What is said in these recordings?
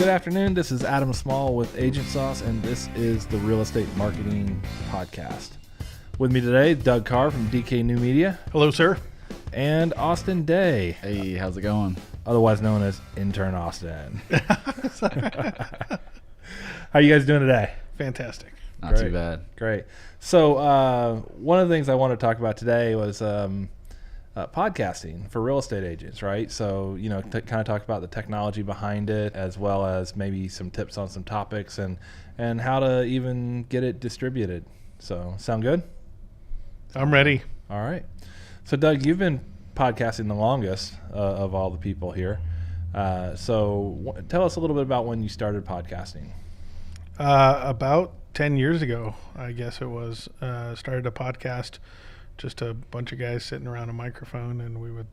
Good afternoon. This is Adam Small with Agent Sauce, and this is the Real Estate Marketing Podcast. With me today, Doug Carr from DK New Media. Hello, sir. And Austin Day. Hey, how's it going? Otherwise known as Intern Austin. How you guys doing today? Fantastic. Not too bad. Great. So one of the things I want to talk about today was podcasting for real estate agents, right? So, you know, kind of talk about the technology behind it, as well as maybe some tips on some topics and how to even get it distributed. So, sound good? I'm ready. All right. So, Doug, you've been podcasting the longest of all the people here. So tell us a little bit about when you started podcasting. About 10 years ago, I guess it was, started a podcast, just a bunch of guys sitting around a microphone, and we would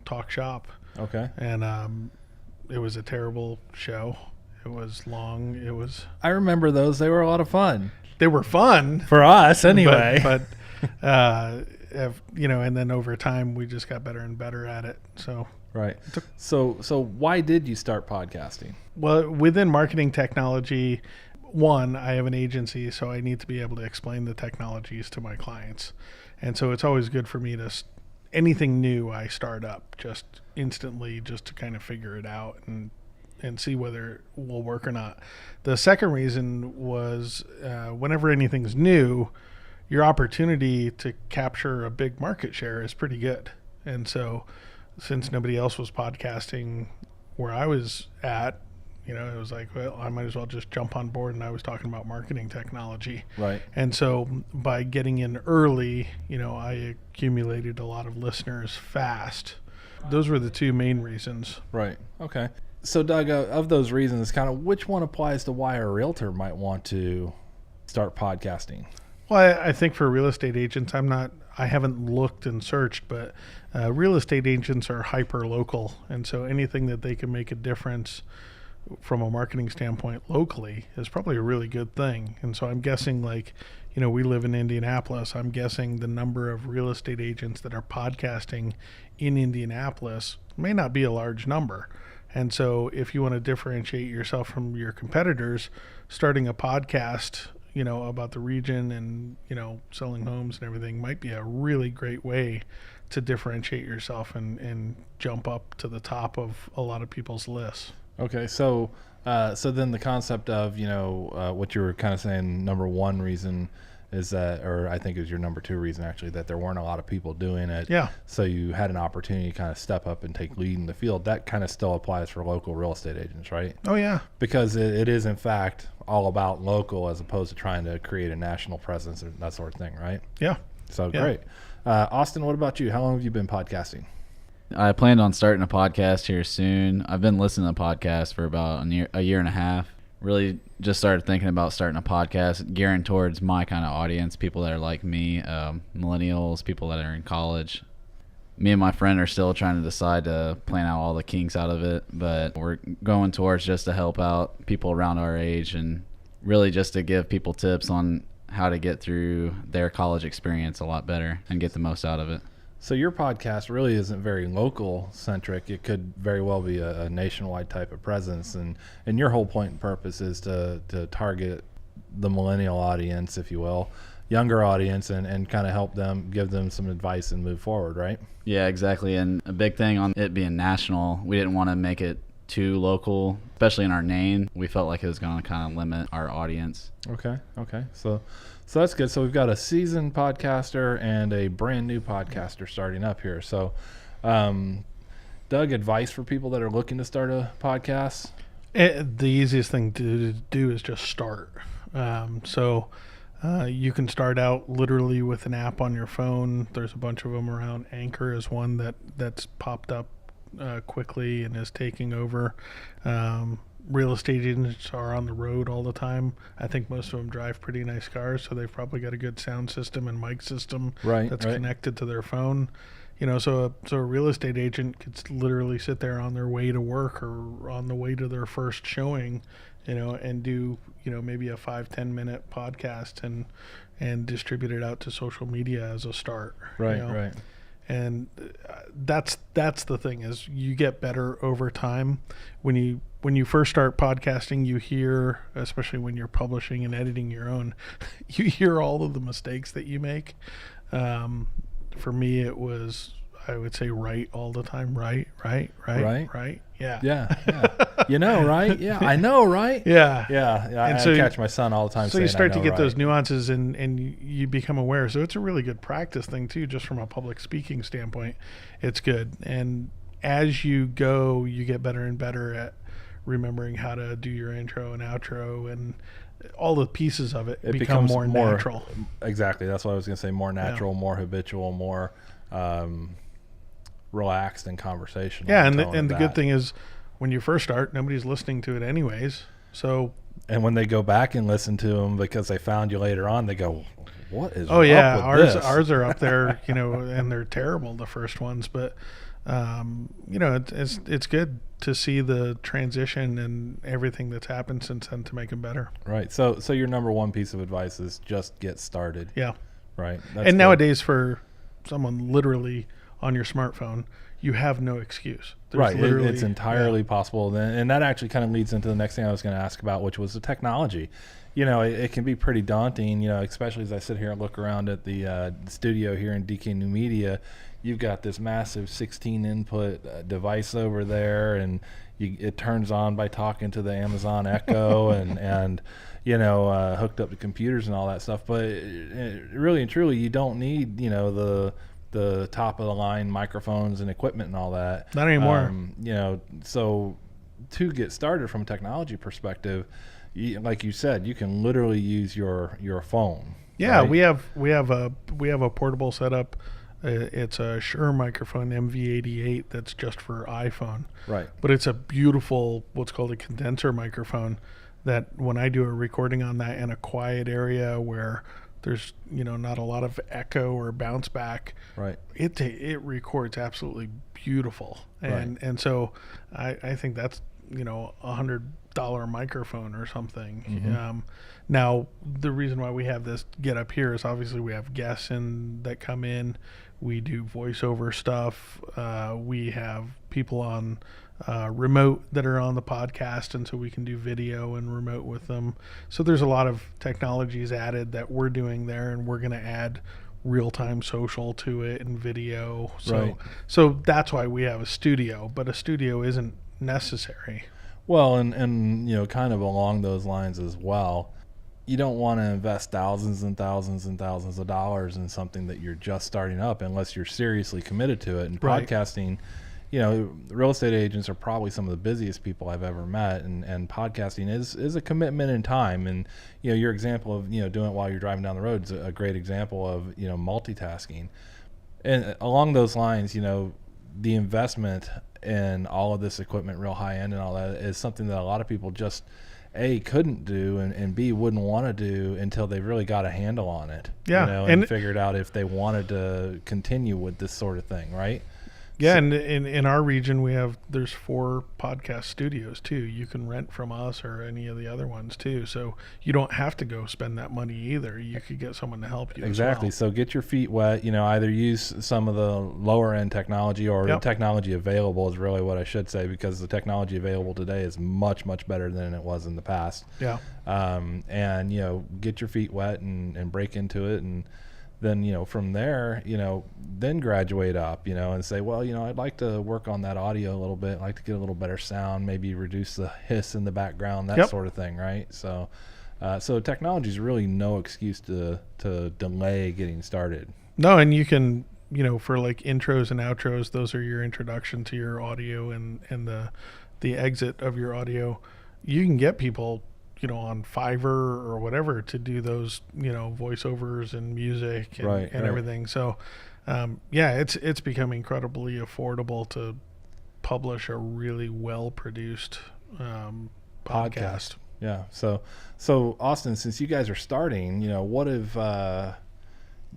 talk shop. Okay. And it was a terrible show. It was long. I remember those. They were a lot of fun. They were fun. For us, anyway. But you know, and then over time, we just got better and better at it. So. Right. So why did you start podcasting? Well, within marketing technology, one, I have an agency, so I need to be able to explain the technologies to my clients. And so it's always good for me to, anything new I start up just instantly, just to kind of figure it out and see whether it will work or not. The second reason was whenever anything's new, your opportunity to capture a big market share is pretty good. And so since nobody else was podcasting where I was at, you know, it was like, well, I might as well just jump on board. And I was talking about marketing technology. Right. And so by getting in early, you know, I accumulated a lot of listeners fast. Those were the two main reasons. Right. Okay. So, Doug, of those reasons, kind of which one applies to why a realtor might want to start podcasting? Well, I think for real estate agents, I haven't looked and searched, but real estate agents are hyper local. And so anything that they can make a difference from a marketing standpoint locally is probably a really good thing. And so I'm guessing, like, you know, we live in Indianapolis. I'm guessing the number of real estate agents that are podcasting in Indianapolis may not be a large number. And so if you want to differentiate yourself from your competitors, starting a podcast, you know, about the region and, you know, selling homes and everything might be a really great way to differentiate yourself and jump up to the top of a lot of people's lists. Okay, so then the concept of, you know, what you were kind of saying, number one reason is that, or I think it was your number two reason actually, that there weren't a lot of people doing it. Yeah. So you had an opportunity to kind of step up and take lead in the field. That kind of still applies for local real estate agents, right? Oh, yeah. Because it is, in fact, all about local as opposed to trying to create a national presence and that sort of thing, right? Yeah. So yeah. Great. Austin, what about you? How long have you been podcasting? I planned on starting a podcast here soon. I've been listening to podcasts for about a year and a half. Really just started thinking about starting a podcast gearing towards my kind of audience, people that are like me, millennials, people that are in college. Me and my friend are still trying to decide to plan out all the kinks out of it, but we're going towards just to help out people around our age and really just to give people tips on how to get through their college experience a lot better and get the most out of it. So your podcast really isn't very local centric. It could very well be a nationwide type of presence, and your whole point and purpose is to target the millennial audience, if you will, younger audience, and kind of help them, give them some advice and move forward, right? Yeah, exactly. And a big thing on it being national, we didn't want to make it too local, especially in our name. We felt like it was going to kind of limit our audience. Okay. So that's good. So we've got a seasoned podcaster and a brand new podcaster starting up here. So, Doug, advice for people that are looking to start a podcast? The easiest thing to do is just start. You can start out literally with an app on your phone. There's a bunch of them around. Anchor is one that's popped up quickly and is taking over. Real estate agents are on the road all the time. I think most of them drive pretty nice cars, so they've probably got a good sound system and mic system that's connected to their phone. You know, so a real estate agent could literally sit there on their way to work or on the way to their first showing, you know, and do, you know, maybe a 5-10 minute podcast and distribute it out to social media as a start. Right, you know? right. And that's the thing, is you get better over time. When you first start podcasting, you hear, especially when you're publishing and editing your own, you hear all of the mistakes that you make. For me, it was, I would say, right all the time. Right. Yeah. Yeah. Right? Yeah, I know, right? Yeah. Yeah. And I so catch my son all the time So saying, you start I to know, get right? those nuances, and you become aware. So it's a really good practice thing too, just from a public speaking standpoint. It's good. And as you go, you get better and better at remembering how to do your intro and outro, and all the pieces of it become becomes more natural. Exactly. That's what I was going to say. More natural, more habitual, more relaxed and conversational. Yeah, and the good thing is, when you first start, nobody's listening to it anyways. So, and when they go back and listen to them because they found you later on, they go, "What is?" Oh yeah, up with this? ours are up there, and they're terrible, the first ones. But it's good to see the transition and everything that's happened since then to make them better. Right. So your number one piece of advice is just get started. Yeah. Right. That's And good. nowadays, for someone literally on your smartphone, you have no excuse. Right. It's entirely possible. And that actually kind of leads into the next thing I was going to ask about, which was the technology. It can be pretty daunting, especially as I sit here and look around at the studio here in DK New Media. You've got this massive 16 input device over there, and it turns on by talking to the Amazon Echo and hooked up to computers and all that stuff. But really and truly, you don't need, the top of the line microphones and equipment and all that. Not anymore. So to get started from a technology perspective, like you said, you can literally use your phone. Yeah, right? we have a portable setup. It's a Shure microphone MV88 that's just for iPhone. Right. But it's a beautiful, what's called a condenser microphone, that when I do a recording on that in a quiet area where there's not a lot of echo or bounce back, right, it records absolutely beautiful. And so I think that's $100 microphone or something. Mm-hmm. Now the reason why we have this get up here is obviously we have guests that come in. We do voiceover stuff. We have people on remote that are on the podcast, and so we can do video and remote with them. So there's a lot of technologies added that we're doing there, and we're going to add real-time social to it and video. So that's why we have a studio, but a studio isn't necessary. Well, and kind of along those lines as well, you don't want to invest thousands and thousands and thousands of dollars in something that you're just starting up unless you're seriously committed to it. And right. Podcasting, real estate agents are probably some of the busiest people I've ever met, and podcasting is a commitment in time. And your example of doing it while you're driving down the road is a great example of multitasking. And along those lines, the investment in all of this equipment, real high end and all that, is something that a lot of people just A, couldn't do, and B, wouldn't want to do until they really got a handle on it. Yeah. And figured out if they wanted to continue with this sort of thing, right? Yeah, and in our region, there's 4 podcast studios too. You can rent from us or any of the other ones too. So you don't have to go spend that money either. You could get someone to help you. Exactly. As well. So get your feet wet. Either use some of the lower end technology or the technology available is really what I should say, because the technology available today is much, much better than it was in the past. Yeah. And get your feet wet and break into it, and then from there then graduate up and say, well, I'd like to work on that audio a little bit. I'd like to get a little better sound, maybe reduce the hiss in the background, that sort of thing, right? So technology is really no excuse to delay getting started. No, and you can for like intros and outros, those are your introduction to your audio and the exit of your audio. You can get people on Fiverr or whatever to do those, voiceovers and music and everything. So, it's become incredibly affordable to publish a really well-produced podcast. Yeah. So Austin, since you guys are starting, what have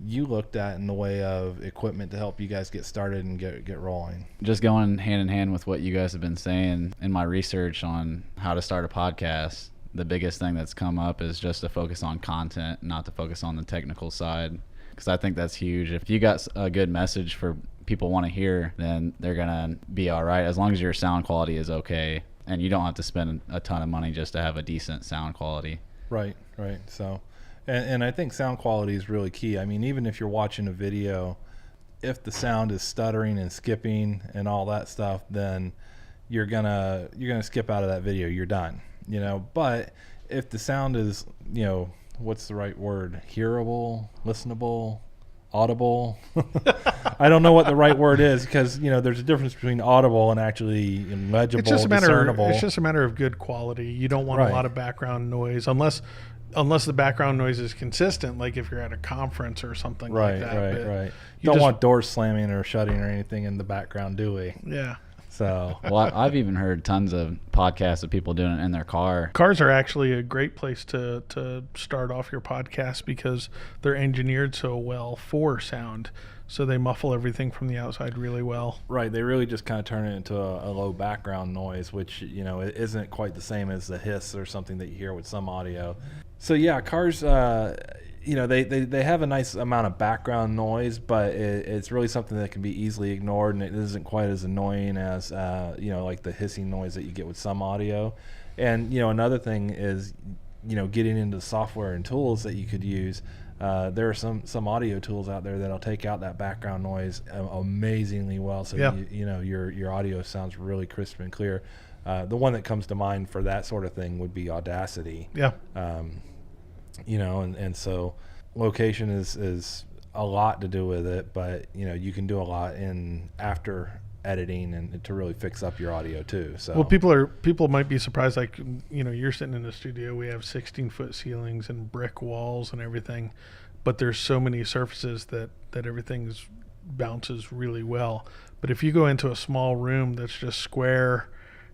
you looked at in the way of equipment to help you guys get started and get rolling? Just going hand in hand with what you guys have been saying in my research on how to start a podcast, the biggest thing that's come up is just to focus on content, not to focus on the technical side, because I think that's huge. If you got a good message for people want to hear, then they're gonna be all right as long as your sound quality is okay, and you don't have to spend a ton of money just to have a decent sound quality. Right. So, and I think sound quality is really key. I mean, even if you're watching a video, if the sound is stuttering and skipping and all that stuff, then you're gonna skip out of that video. You're done. But if the sound is, what's the right word? Hearable, listenable, audible. I don't know what the right word is, because there's a difference between audible and actually legible, discernible. It's just a matter of good quality. You don't want a lot of background noise unless the background noise is consistent, like if you're at a conference or something like that. Right. You don't want doors slamming or shutting or anything in the background, do we? Yeah. So, well, I've even heard tons of podcasts of people doing it in their car. Cars are actually a great place to start off your podcast because they're engineered so well for sound. So they muffle everything from the outside really well. Right. They really just kind of turn it into a low background noise, which, it isn't quite the same as the hiss or something that you hear with some audio. So, yeah, cars, they have a nice amount of background noise, but it's really something that can be easily ignored, and it isn't quite as annoying as, like the hissing noise that you get with some audio. And, another thing is, getting into software and tools that you could use. There are some audio tools out there that'll take out that background noise amazingly well, so your audio sounds really crisp and clear. The one that comes to mind for that sort of thing would be Audacity. Yeah. And so location is a lot to do with it, but you can do a lot in after editing and to really fix up your audio too. So well, people might be surprised, like you're sitting in a studio, we have 16-foot ceilings and brick walls and everything, but there's so many surfaces that everything's bounces really well. But if you go into a small room that's just square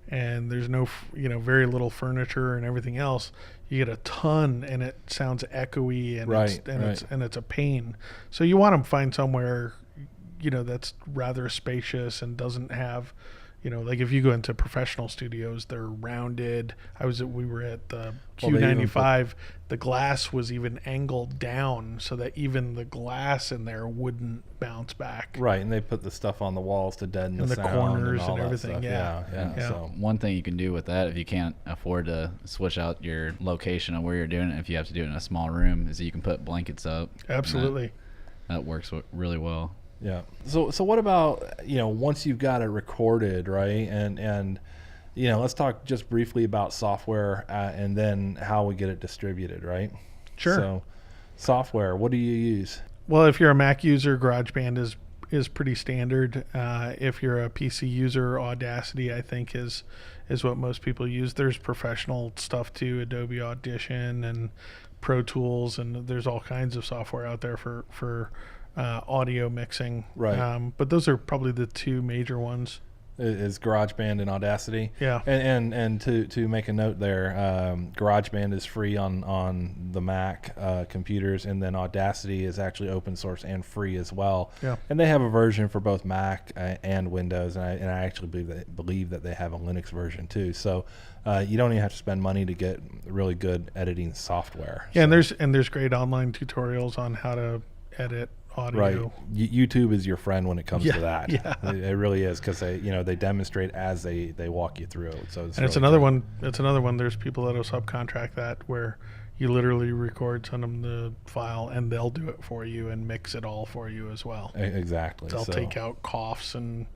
and there's no very little furniture and everything else, you get a ton and it sounds echoey and it's a pain. So you want to find somewhere that's rather spacious and doesn't have, like if you go into professional studios, they're rounded. We were at the Q95. The glass was even angled down so that even the glass in there wouldn't bounce back. Right, and they put the stuff on the walls to deaden the sound corners and all everything. Yeah. So one thing you can do with that, if you can't afford to switch out your location of where you're doing it, if you have to do it in a small room, is that you can put blankets up. Absolutely. That works really well. Yeah. So what about, once you've got it recorded, right? And let's talk just briefly about software and then how we get it distributed, right? Sure. So software, what do you use? Well, if you're a Mac user, GarageBand is pretty standard. If you're a PC user, Audacity, I think, is what most people use. There's professional stuff too, Adobe Audition and Pro Tools, and there's all kinds of software out there for audio mixing. Right. But those are probably the two major ones. Is GarageBand and Audacity. Yeah. And to make a note there, GarageBand is free on the Mac computers, and then Audacity is actually open source and free as well. Yeah. And they have a version for both Mac and Windows, and I actually believe that they have a Linux version too. So you don't even have to spend money to get really good editing software. Yeah, so. and there's great online tutorials on how to edit audio. Right. YouTube is your friend when it comes to that. Yeah. It really is, because they demonstrate as they walk you through it. So it's really another cool. one. It's another one. There's people that'll subcontract that where you literally record, send them the file, and they'll do it for you and mix it all for you as well. Exactly. They'll take out coughs and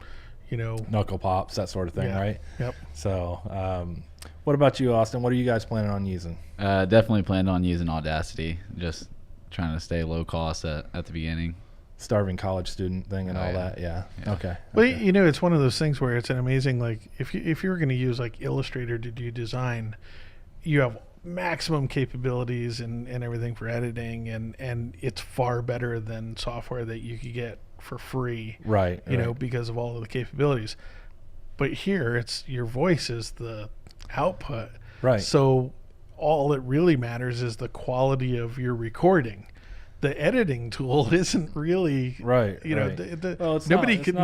knuckle pops, that sort of thing, right? Yep. So, what about you, Austin? What are you guys planning on using? Definitely planned on using Audacity. Just trying to stay low cost at the beginning. Starving college student thing and all that. Yeah. Okay. Well, it's one of those things where it's an amazing, like if you're going to use like Illustrator to do design, you have maximum capabilities and everything for editing, and it's far better than software that you could get for free. Right. Because of all of the capabilities. But here it's your voice is the output. Right. So all it really matters is the quality of your recording. The editing tool isn't really right. Nobody like could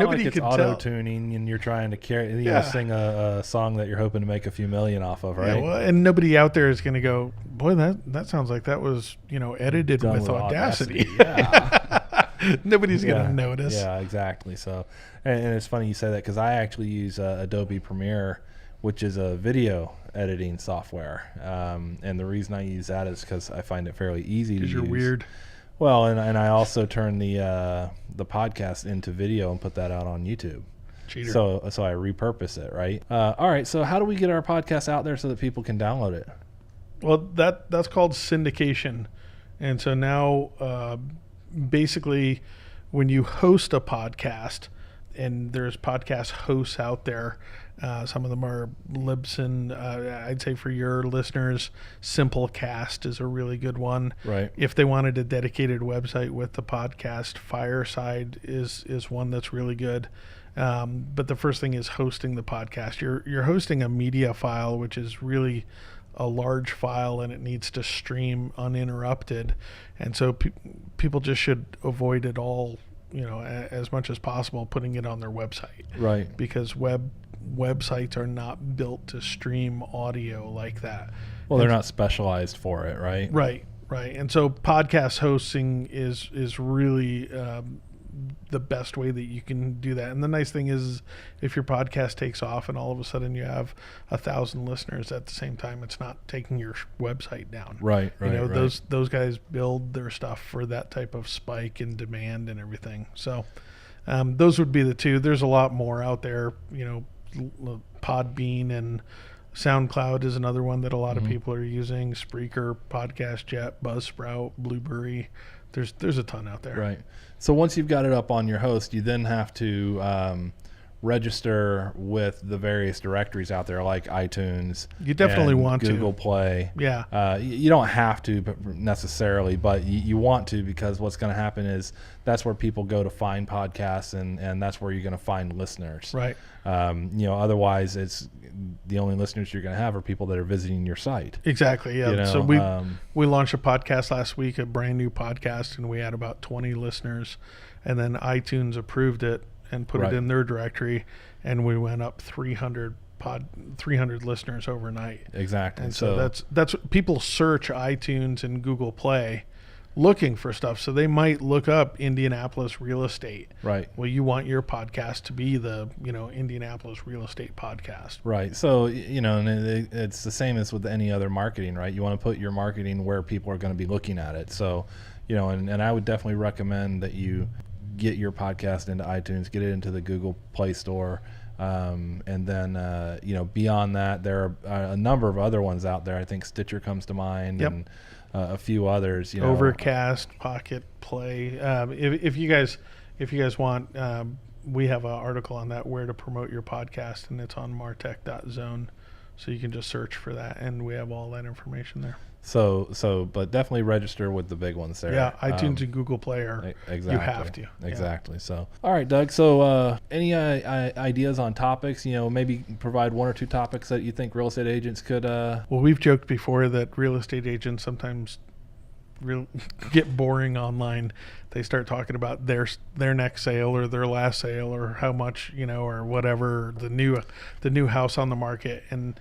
auto tell. tuning, and you're trying to sing a song that you're hoping to make a few million off of, right? Yeah, well, and nobody out there is going to go, boy, that sounds like that was edited Done with Audacity. Yeah. Nobody's gonna notice. Yeah, exactly. So, and it's funny you say that because I actually use Adobe Premiere, which is a video editing software. And the reason I use that is because I find it fairly easy to use. Because you're weird. Well, and I also turn the podcast into video and put that out on YouTube. Cheater. So I repurpose it, right? All right. So how do we get our podcast out there so that people can download it? Well, that's called syndication. And so now, basically, when you host a podcast, and there's podcast hosts out there, some of them are Libsyn. I'd say for your listeners, Simplecast is a really good one. Right. If they wanted a dedicated website with the podcast, Fireside is one that's really good. But the first thing is hosting the podcast. You're hosting a media file, which is really a large file, and it needs to stream uninterrupted. And so people just should avoid it all, as much as possible, putting it on their website. Right. Because websites are not built to stream audio like that. Well, they're not specialized for it, right? Right. And so podcast hosting is really the best way that you can do that. And the nice thing is, if your podcast takes off and all of a sudden you have 1,000 listeners at the same time, it's not taking your website down. Right. Those guys build their stuff for that type of spike in demand and everything. So those would be the two. There's a lot more out there. Podbean and SoundCloud is another one that a lot of people are using. Spreaker, Podcast Jet, Buzzsprout, Blueberry. There's a ton out there. Right. So once you've got it up on your host, you then have to register with the various directories out there, like iTunes. You definitely and want Google to. Play. Yeah. You don't have to necessarily, but you want to, because what's going to happen is that's where people go to find podcasts, and that's where you're going to find listeners. Right. Otherwise, it's the only listeners you're going to have are people that are visiting your site. Exactly. Yeah. You know, so we launched a podcast last week, a brand new podcast, and we had about 20 listeners, and then iTunes approved it and put it in their directory, and we went up 300 listeners overnight. Exactly. And so that's people search iTunes and Google Play looking for stuff. So they might look up Indianapolis real estate. Right. Well, you want your podcast to be the, Indianapolis real estate podcast. Right. So, and it's the same as with any other marketing, right? You want to put your marketing where people are going to be looking at it. So, and I would definitely recommend that you get your podcast into iTunes, get it into the Google Play Store. And then, beyond that, there are a number of other ones out there. I think Stitcher comes to mind. Yep. And a few others. Overcast, Pocket Play. If you guys want, we have an article on that, where to promote your podcast, and it's on martech.zone. So you can just search for that, and we have all that information there. But definitely register with the big ones there. Yeah, iTunes and Google Play are. Exactly. You have to. Exactly. Yeah. So, all right, Doug. So, any ideas on topics? Maybe provide one or two topics that you think real estate agents could. Well, we've joked before that real estate agents sometimes get boring online. They start talking about their next sale or their last sale or how much, or whatever, the new house on the market, and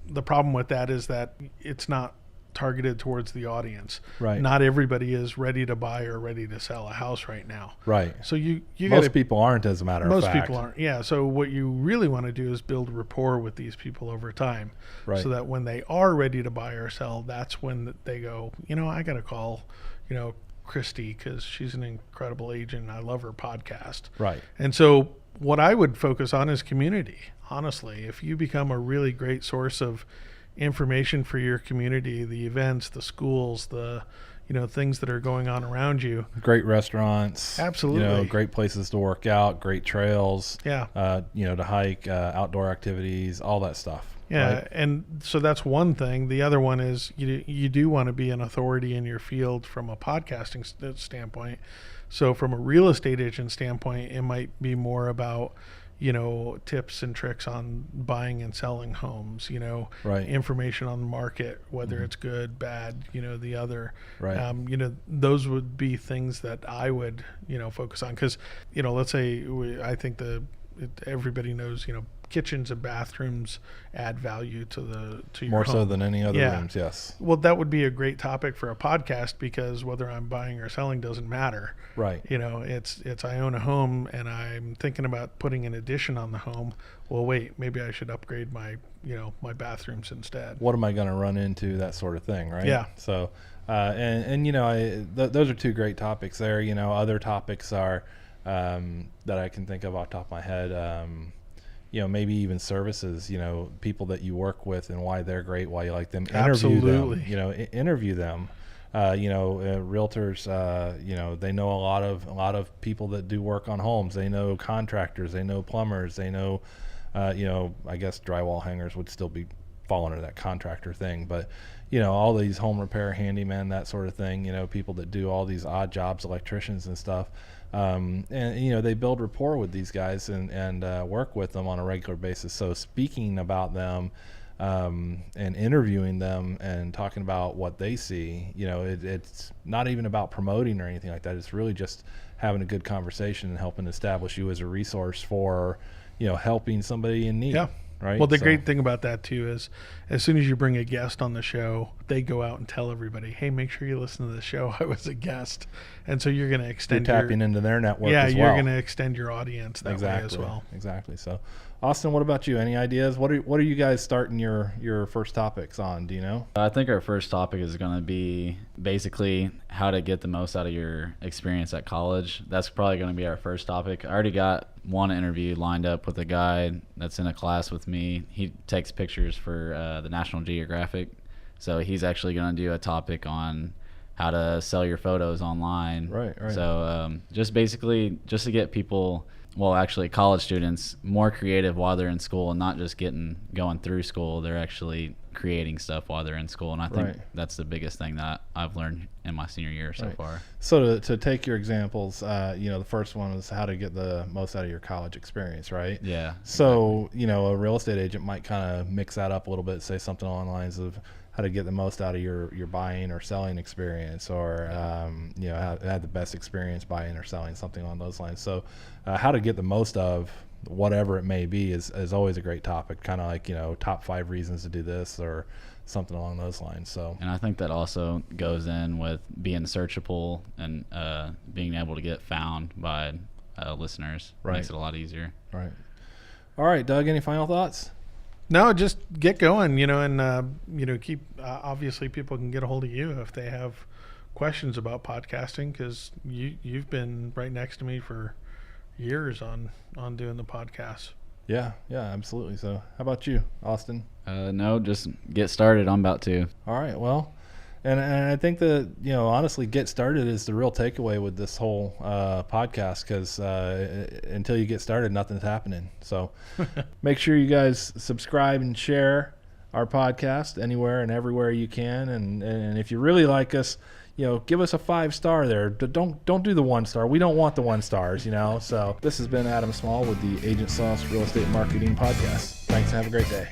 the problem with that is that it's not targeted towards the audience. Right. Not everybody is ready to buy or ready to sell a house right now. Right. So most people aren't, as a matter of fact. Most people aren't. Yeah. So what you really want to do is build rapport with these people over time. Right. So that when they are ready to buy or sell, that's when they go, I got to call, Christy, because she's an incredible agent and I love her podcast. Right. And so what I would focus on is community. Honestly, if you become a really great source of information for your community, the events, the schools, the things that are going on around you, great restaurants, absolutely, great places to work out, great trails, yeah, to hike, outdoor activities, all that stuff. Yeah, right? And so that's one thing. The other one is you do want to be an authority in your field from a podcasting standpoint. So from a real estate agent standpoint, it might be more about tips and tricks on buying and selling homes, right, information on the market, whether it's good, bad, the other, right. Those would be things that I would, focus on. Because, let's say I think everybody knows, kitchens and bathrooms add value to your More home. so than any other Yeah. rooms, yes. Well, that would be a great topic for a podcast, because whether I'm buying or selling doesn't matter. Right. You know, it's I own a home and I'm thinking about putting an addition on the home. Well, wait, maybe I should upgrade my bathrooms instead. What am I going to run into? That sort of thing, right? Yeah. So, those are two great topics there. Other topics are that I can think of off the top of my head. Maybe even services. People that you work with and why they're great, why you like them. Absolutely. Interview them. Interview them. Realtors, they know a lot of people that do work on homes. They know contractors, they know plumbers, they know, I guess drywall hangers would still fall under that contractor thing, but all these home repair handyman, that sort of thing, people that do all these odd jobs, electricians and stuff. And they build rapport with these guys and work with them on a regular basis. So speaking about them, and interviewing them and talking about what they see, it's not even about promoting or anything like that. It's really just having a good conversation and helping establish you as a resource for, helping somebody in need. Yeah. Right. Well, the great thing about that too is, as soon as you bring a guest on the show, they go out and tell everybody, "Hey, make sure you listen to the show. I was a guest," and so you're going to extend. You're tapping into their network. Yeah, as you're well. going to extend your audience that way as well. Exactly. So, Austin, what about you? Any ideas? What are you guys starting your first topics on? Do you know? I think our first topic is going to be basically how to get the most out of your experience at college. That's probably going to be our first topic. I already got one interview lined up with a guy that's in a class with me. He takes pictures for the National Geographic. So he's actually going to do a topic on how to sell your photos online. Right. So just basically just to get people, well, actually college students, more creative while they're in school and not just going through school. They're actually creating stuff while they're in school. And I think that's the biggest thing that I've learned in my senior year so far. So to take your examples, the first one was how to get the most out of your college experience, right? Yeah. So, a real estate agent might kind of mix that up a little bit, say something along the lines of how to get the most out of your buying or selling experience, or, how to have the best experience buying or selling, something along those lines. So how to get the most of whatever it may be is always a great topic, kind of like, top 5 reasons to do this or something along those lines. So, and I think that also goes in with being searchable and being able to get found by listeners. Makes it a lot easier. Right. All right, Doug, any final thoughts? No, just get going, and keep. Obviously, people can get a hold of you if they have questions about podcasting, because you've been right next to me for years on doing the podcast. Yeah, absolutely. So, how about you, Austin? No, just get started. I'm about to. All right. Well, and I think that, honestly, get started is the real takeaway with this whole podcast, because until you get started, nothing's happening. So make sure you guys subscribe and share our podcast anywhere and everywhere you can. And if you really like us, give us a 5-star there. Don't do the 1-star. We don't want the 1 stars, So this has been Adam Small with the Agent Sauce Real Estate Marketing Podcast. Thanks and have a great day.